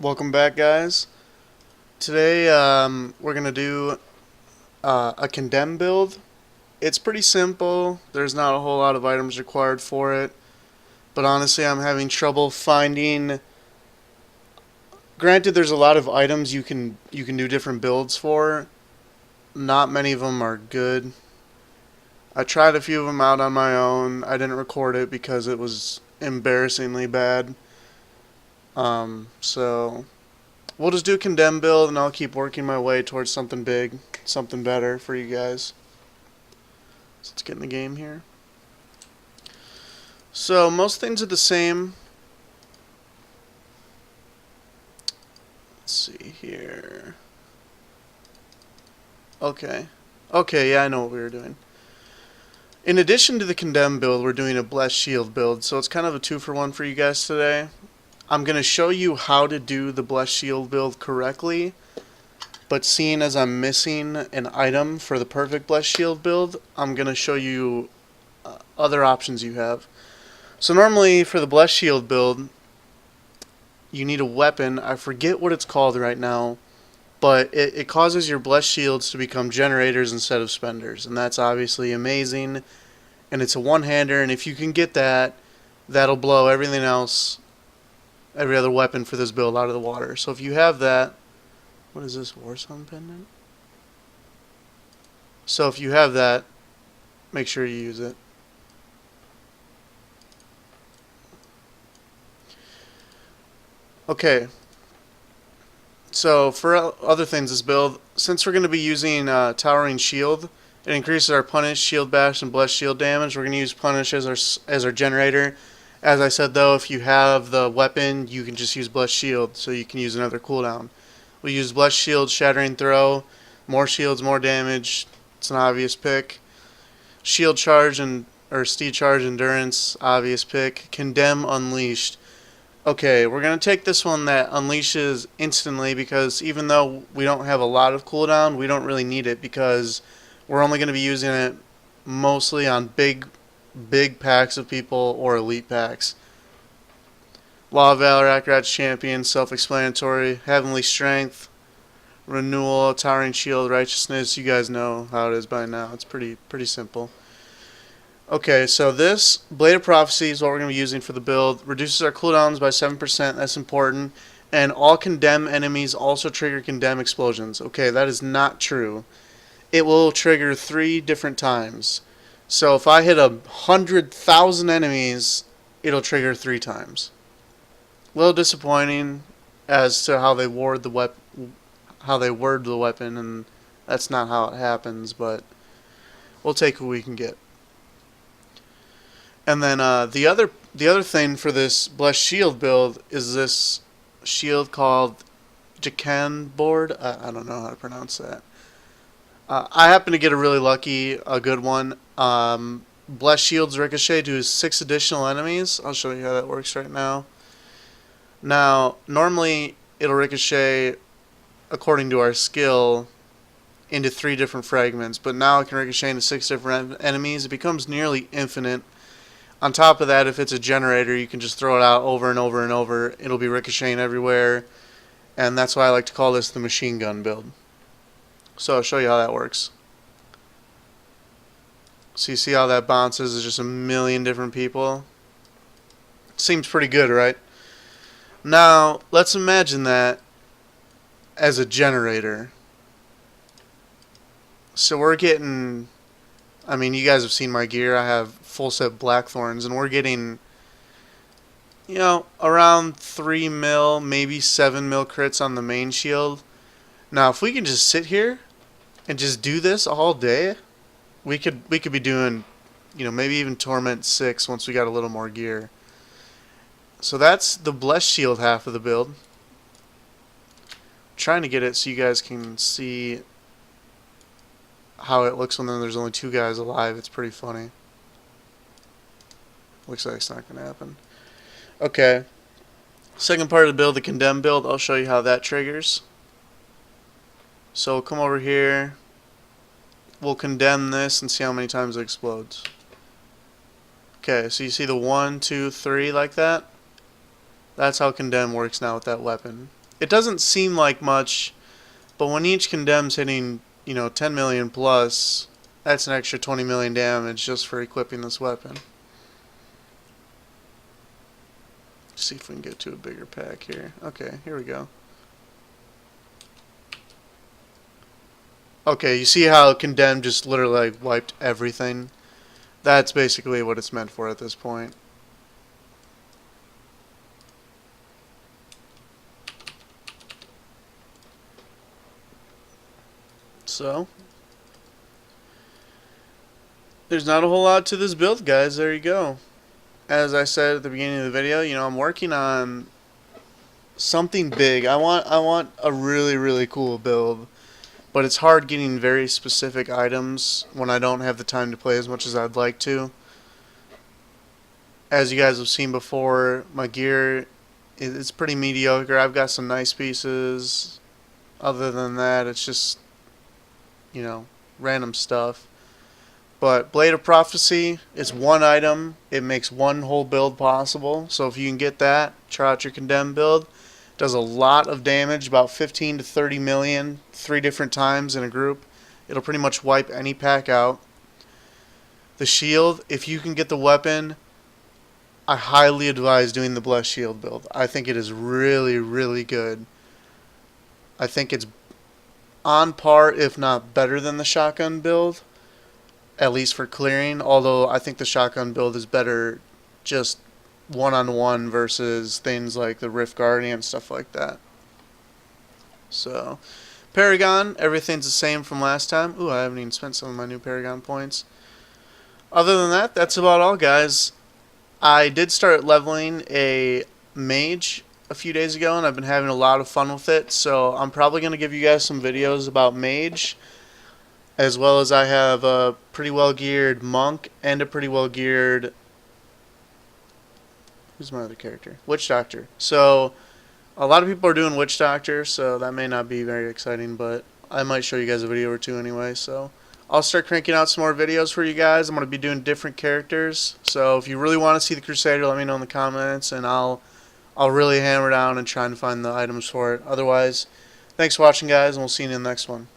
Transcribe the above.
Welcome back, guys. Today we're going to do a Condemn build. It's pretty simple. There's not a whole lot of items required for it. But honestly, I'm having trouble finding... Granted, there's a lot of items you can do different builds for. Not many of them are good. I tried a few of them out on my own. I didn't record it because it was embarrassingly bad. So... We'll just do a Condemn build, and I'll keep working my way towards something big, something better for you guys. So let's get in the game here. So most things are the same. Let's see here. Okay, yeah, I know what we were doing. In addition to the Condemn build, we're doing a Blessed Shield build, so it's kind of a 2-for-1 for you guys today. I'm going to show you how to do the Blessed Shield build correctly, but seeing as I'm missing an item for the perfect Blessed Shield build, I'm going to show you other options you have. So normally for the Blessed Shield build, you need a weapon. I forget what it's called right now, but it causes your Blessed Shields to become generators instead of spenders, and that's obviously amazing, and it's a one-hander, and if you can get that, that'll blow everything else, every other weapon for this build out of the water. So if you have that, what is this, Warsong pendant? So if you have that, make sure you use it. Okay, so for other things this build, since we're going to be using Towering Shield, it increases our Punish, Shield Bash, and Blessed Shield damage. We're going to use Punish as our generator. As I said though, if you have the weapon, you can just use Blessed Shield, so you can use another cooldown. We use Blessed Shield, Shattering Throw, more shields, more damage. It's an obvious pick. Shield Charge or Steed Charge Endurance, obvious pick. Condemn Unleashed. Okay, we're going to take this one that unleashes instantly, because even though we don't have a lot of cooldown, we don't really need it because we're only going to be using it mostly on big packs of people or elite packs. Law of Valor, Akarat's Champion, self-explanatory. Heavenly Strength, Renewal, Towering Shield, Righteousness. You guys know how it is by now. It's pretty simple. Okay, so this Blade of Prophecy is what we're going to be using for the build. Reduces our cooldowns by 7%. That's important. And all Condemn enemies also trigger Condemn explosions. Okay, that is not true. It will trigger 3 different times. So if I hit 100,000 enemies, it'll trigger 3 times. A little disappointing as to how they word the weapon, and that's not how it happens. But we'll take what we can get. And then the other thing for this Blessed Shield build is this shield called Jacan Board. I don't know how to pronounce that. I happen to get a really lucky, a good one. Blessed Shields ricochet to 6 additional enemies. I'll show you how that works right now. Now, normally it'll ricochet, according to our skill, into 3 different fragments, but now it can ricochet into 6 different enemies. It becomes nearly infinite. On top of that, if it's a generator, you can just throw it out over and over and over. It'll be ricocheting everywhere, and that's why I like to call this the machine gun build. So I'll show you how that works. So you see how that bounces? There's just a million different people. Seems pretty good, right? Now, let's imagine that as a generator. So we're getting... I mean, you guys have seen my gear. I have full set Blackthorns, and we're getting, you know, around 3 mil, maybe 7 mil crits on the main shield. Now, if we can just sit here and just do this all day, we could be doing, you know, maybe even Torment 6 once we got a little more gear. So that's the Blessed Shield half of the build. I'm trying to get it so you guys can see how it looks when there's only 2 guys alive. It's pretty funny. Looks like it's not going to happen. Okay. Second part of the build, the Condemn build, I'll show you how that triggers. So we'll come over here. We'll condemn this and see how many times it explodes. Okay, so you see the 1, 2, 3 like that? That's how Condemn works now with that weapon. It doesn't seem like much, but when each Condemn's hitting, 10 million plus, that's an extra 20 million damage just for equipping this weapon. Let's see if we can get to a bigger pack here. Okay, here we go. Okay, you see how Condemn just literally wiped everything? That's basically what it's meant for at this point. So, there's not a whole lot to this build, guys. There you go. As I said at the beginning of the video, I'm working on something big. I want a really, really cool build, but it's hard getting very specific items when I don't have the time to play as much as I'd like to. As you guys have seen before, my gear is pretty mediocre. I've got some nice pieces. Other than that, it's just, random stuff. But Blade of Prophecy is one item. It makes one whole build possible. So if you can get that, try out your Condemn build. It does a lot of damage, about 15 to 30 million, 3 different times in a group. It'll pretty much wipe any pack out. The shield, if you can get the weapon, I highly advise doing the Blessed Shield build. I think it is really, really good. I think it's on par, if not better than the shotgun build. At least for clearing, although I think the shotgun build is better just one-on-one versus things like the Rift Guardian, stuff like that. So, Paragon, everything's the same from last time. Ooh, I haven't even spent some of my new Paragon points. Other than that, that's about all, guys. I did start leveling a mage a few days ago, and I've been having a lot of fun with it, so I'm probably going to give you guys some videos about mage, as well as I have a pretty well geared monk and a pretty well geared, who's my other character? Witch Doctor. So a lot of people are doing Witch Doctor, so that may not be very exciting, but I might show you guys a video or two anyway. So I'll start cranking out some more videos for you guys. I'm going to be doing different characters, so if you really want to see the Crusader, let me know in the comments, and I'll really hammer down and try and find the items for it. Otherwise, thanks for watching, guys, and we'll see you in the next one.